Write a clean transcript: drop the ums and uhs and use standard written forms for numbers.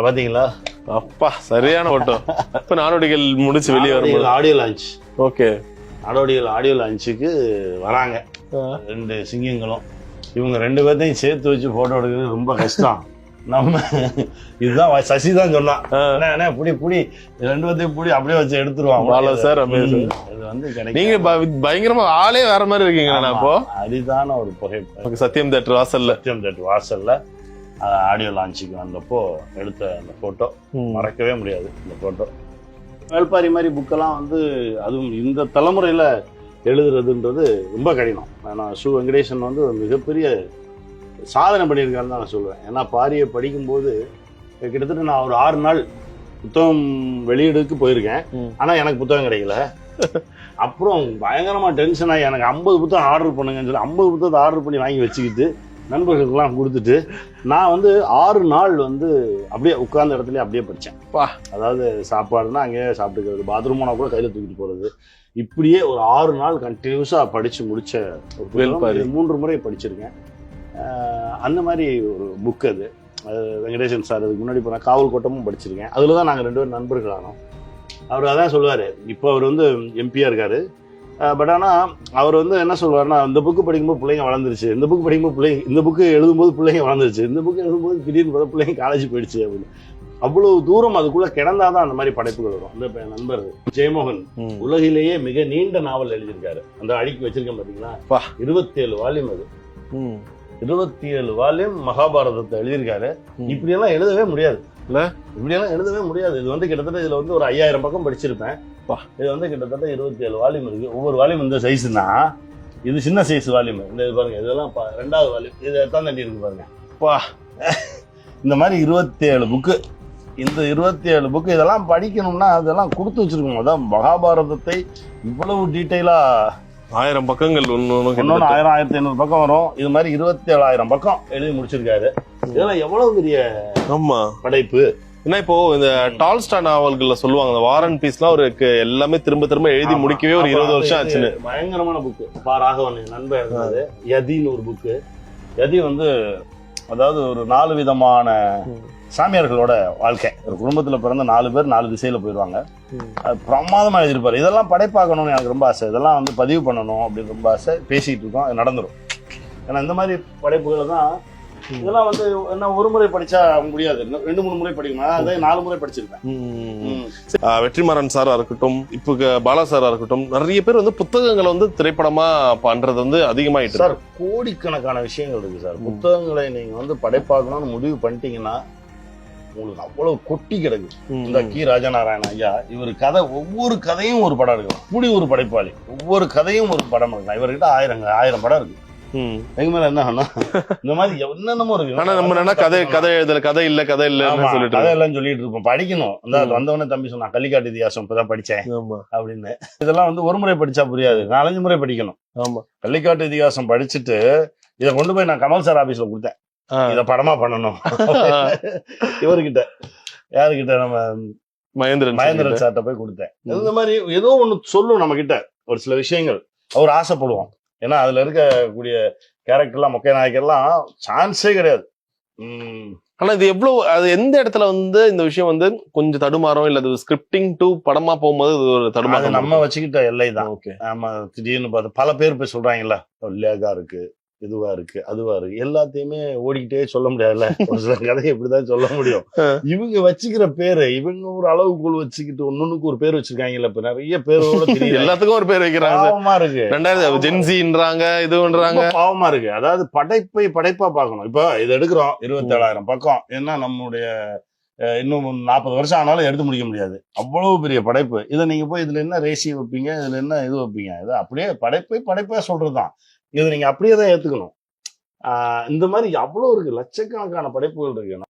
பாத்தீங்களா? அப்பா சரியான போட்டோ. இப்ப நாடோடிகள் முடிச்சு வெளியே வரும்போது ஆடியோ லான்ச். ஓகே, நாடோடிகள் ஆடியோ லான்ச்சுக்கு வராங்க 2 சிங்கங்களும். இவங்க 2 பேர்த்தையும் சேர்த்து வச்சு போட்டோ எடுக்கிறது ரொம்ப கஷ்டம். நம்ம இதுதான் சசி தான் சொன்னான், புடி 2 பேர்த்தையும் புடி அப்படியே வச்சு எடுத்துருவான் பாலா சார். இது வந்து நீங்க பயங்கரமா ஆளே வேற மாதிரி இருக்கீங்க. அப்போ அரிதான ஒரு புகைப்படம். சத்யம் தேட்டர் வாசல்ல ஆடியோ லான்ச்சுக்கு வந்தப்போ எடுத்த அந்த போட்டோ மறக்கவே முடியாது. இந்த போட்டோ வேள்பாரி மாதிரி புக்கெல்லாம் வந்து அதுவும் இந்த தலைமுறையில எழுதுறதுன்றது ரொம்ப கடினம். நான் சு வெங்கடேசன் வந்து மிகப்பெரிய சாதனை பண்ணியிருக்காருன்னு தான் நான் சொல்லுவேன். ஏன்னா பாரியை படிக்கும்போது கிட்டத்தட்ட நான் ஒரு 6 நாள் புத்தகம் வெளியீடுக்கு போயிருக்கேன். ஆனா எனக்கு புத்தகம் கிடைக்கல. அப்புறம் பயங்கரமா டென்ஷன் ஆகி எனக்கு 50 புத்தகம் ஆர்டர் பண்ணுங்கன்னு சொல்லி 50 புத்தகத்தை ஆர்டர் பண்ணி வாங்கி வச்சுக்கிட்டு நண்பர்களுக்கெல்லாம் கொடுத்துட்டு நான் வந்து 6 நாள் வந்து அப்படியே உட்கார்ந்த இடத்துல அப்படியே படித்தேன். அதாவது சாப்பாடுனா அங்கேயே சாப்பிட்டுக்கிறது, பாத்ரூம் போனால் கூட கையில் தூக்கிட்டு போகிறது, இப்படியே ஒரு 6 நாள் கண்டினியூஸாக படித்து முடித்த ஒரு 3 முறை படிச்சிருக்கேன். அந்த மாதிரி ஒரு புக் அது. வெங்கடேசன் சார் அதுக்கு முன்னாடி போனால் காவல் கோட்டமும் படிச்சிருக்கேன். அதில் தான் நாங்கள் 2 பேரும் நண்பர்களானோம். அவர் அதான் சொல்லுவார். இப்போ அவர் வந்து எம்பியாக இருக்கார். பட் ஆனால் அவர் வந்து என்ன சொல்வார்னா, இந்த புக்கு படிக்கும்போது பிள்ளைங்க வளர்ந்துருச்சு, இந்த புக்கு படிக்கும்போது இந்த புக்கு எழுதும்போது பிள்ளைங்க வளர்ந்துருச்சு, இந்த புக்கு எழுதும்போது திடீர்னு பார்த்தா பிள்ளைங்க காலேஜ் போயிடுச்சு அப்படின்னு. அவ்வளோ தூரம் அதுக்குள்ளே கிடந்தாதான் அந்த மாதிரி படைப்புகள் வரும். அந்த நண்பர் ஜெயமோகன் உலகிலேயே மிக நீண்ட நாவல் எழுதியிருக்காரு. அந்த அடிக்கி வச்சிருக்கேன் பார்த்தீங்களா, 27 வால்யூம். அது 27 வால்யூம் மகாபாரதத்தை எழுதியிருக்காரு. இப்படியெல்லாம் எழுதவே முடியாது. இது வந்து கிட்டத்தட்ட இதுல வந்து ஒரு 5000 பக்கம் படிச்சிருப்பேன். இது வந்து கிட்டத்தட்ட 27 வால்யூம் இருக்கு. ஒவ்வொரு வால்யூம் இந்த சைஸ்னா, இது சின்ன சைஸ் வால்யூம். இந்த பாருங்க, இதெல்லாம் 2வது வால்யூம். இது எத்தான் தண்டி இருக்கு பாருங்க. இந்த மாதிரி 27 புக்கு. இந்த 27 புக்கு இதெல்லாம் படிக்கணும்னா அதெல்லாம் கொடுத்து வச்சிருக்கணும். அதான் மகாபாரதத்தை இவ்வளவு டீட்டெயிலா 1000 பக்கங்கள், ஒன்னு 1000-1500 பக்கம் வரும். இது மாதிரி 27000 பக்கம் எழுதி முடிச்சிருக்காரு. இதெல்லாம் எவ்வளவு பெரிய படைப்பு. ஏன்னா இப்போ இந்த டால்ஸ்டா நாவல்கள்ல சொல்லுவாங்க, இந்த வார் அண்ட் பீஸ்லாம் ஒரு எல்லாமே திரும்ப திரும்ப எழுதி முடிக்கவே ஒரு 20 வருஷம் ஆச்சுன்னு. பயங்கரமான புக்கு. ராகவன் நண்பர் எழுதினது யதின்னு ஒரு புக்கு. யதி வந்து அதாவது ஒரு 4 விதமான சாமியார்களோட வாழ்க்கை. ஒரு குடும்பத்துல பிறந்த 4 பேர் 4 திசையில போயிடுவாங்க. அது பிரமாதமா எழுதியிருப்பாரு. இதெல்லாம் படைப்பாக்கணும்னு எனக்கு ரொம்ப ஆசை. இதெல்லாம் வந்து பதிவு பண்ணணும் அப்படின்னு ரொம்ப ஆசை. பேசிட்டு இருக்கோம், அது நடந்துடும். ஏன்னா இந்த மாதிரி படைப்புகளை தான் இதெல்லாம் வந்து என்ன ஒரு முறை படிச்சா முடியாது, 2-3 முறை படிக்கணும். அதான் 4 முறை படிச்சிருக்கேன். வெற்றிமாறன் சாரா இருக்கட்டும், இப்போ பாலா சாரா இருக்கட்டும், நிறைய பேர் வந்து புத்தகங்களை வந்து திரைப்படமா பண்றது வந்து அதிகமாயிட்டு சார். கோடிக்கணக்கான விஷயங்கள் இருக்கு சார். புத்தகங்களை நீங்க வந்து படைப்பாக்கணும்னு முடிவு பண்ணிட்டீங்கன்னா உங்களுக்கு அவ்வளவு கொட்டி கிடக்கு. இந்த கி ராஜநாராயண ஐயா, இவர் கதை, ஒவ்வொரு கதையும் ஒரு படம் இருக்கு. இப்படி ஒரு படைப்பாளி, ஒவ்வொரு கதையும் ஒரு படம் இருக்கு. இவர்கிட்ட 1000 படம் இருக்கு. எங்க மேல என்ன இந்த மாதிரி என்னென்னமோ இருக்கு. ஆனா நம்ம கதை எழுதல, கதை இல்ல சொல்லிட்டு கதை இல்லன்னு சொல்லிட்டு இருப்போம். படிக்கணும். வந்தவொடனே தம்பி சொன்னா கள்ளிக்காட்டு இதிகாசம் இப்பதான் படிச்சேன் அப்படின்னு. இதெல்லாம் வந்து ஒரு முறை படிச்சா புரியாது, 4-5 முறை படிக்கணும். ஆமா, கள்ளிக்காட்டு இதிகாசம் படிச்சுட்டு இதை கொண்டு போய் நான் கமல் சார் ஆபீஸ்ல கொடுத்தேன். இத படமா பண்ணணும். இவர்கிட்ட யாருக்கிட்ட, நம்ம மகேந்திரன் சார்ட்ட போய் கொடுத்தேன். இந்த மாதிரி ஏதோ ஒண்ணு சொல்லும் நம்ம கிட்ட ஒரு சில விஷயங்கள். அவர் ஆசைப்படுவோம். ஏன்னா அதுல இருக்கக்கூடிய கேரக்டர்லாம், மொக்கை நாயக்கர்லாம் சான்ஸே கிடையாது. ஆனா இது எவ்வளவு, அது எந்த இடத்துல வந்து இந்த விஷயம் வந்து கொஞ்சம் தடுமாறும், இல்ல அது ஸ்கிரிப்டிங் டு படமா போகும்போது ஒரு தடுமாறும். நம்ம வச்சுக்கிட்ட எல்லை தான். நம்ம திடீர்னு பார்த்து பல பேர் போய் சொல்றாங்கல்ல, லேகா இருக்கு, இதுவா இருக்கு, அதுவா இருக்கு, எல்லாத்தையுமே ஓடிக்கிட்டே சொல்ல முடியாதுல்ல. ஒரு சில கதையை இப்படிதான் சொல்ல முடியும். இவங்க வச்சுக்கிற பேரு, இவங்க ஒரு அளவுக்குள் வச்சுக்கிட்டு ஒன்னொன்னுக்கு ஒரு பேர் வச்சிருக்காங்கல்ல. இப்ப நிறைய பேரோட தெரியும், எல்லாத்துக்கும் ஒரு பேர் வைக்கிறாங்க. பாவமா இருக்கு. 2000 ஜென்சின்றாங்க, இதுன்றாங்க. பாவமா இருக்கு. அதாவது படைப்பா பார்க்கணும். இப்ப இது எடுக்கிறோம் 27,000 பக்கம். ஏன்னா நம்முடைய இன்னும் 40 வருஷம் ஆனாலும் எடுத்து முடிக்க முடியாது. அவ்வளவு பெரிய படைப்பு. இதை நீங்க போய் இதுல என்ன ரேஷியோ வைப்பீங்க, இதுல என்ன இது வைப்பீங்க? இது அப்படியே படைப்பா சொல்றதுதான். இதை நீங்க அப்படியே தான் ஏத்துக்கணும். இந்த மாதிரி அவ்வளவு இருக்கு, லட்சக்கணக்கான படைப்புகள் இருக்கு.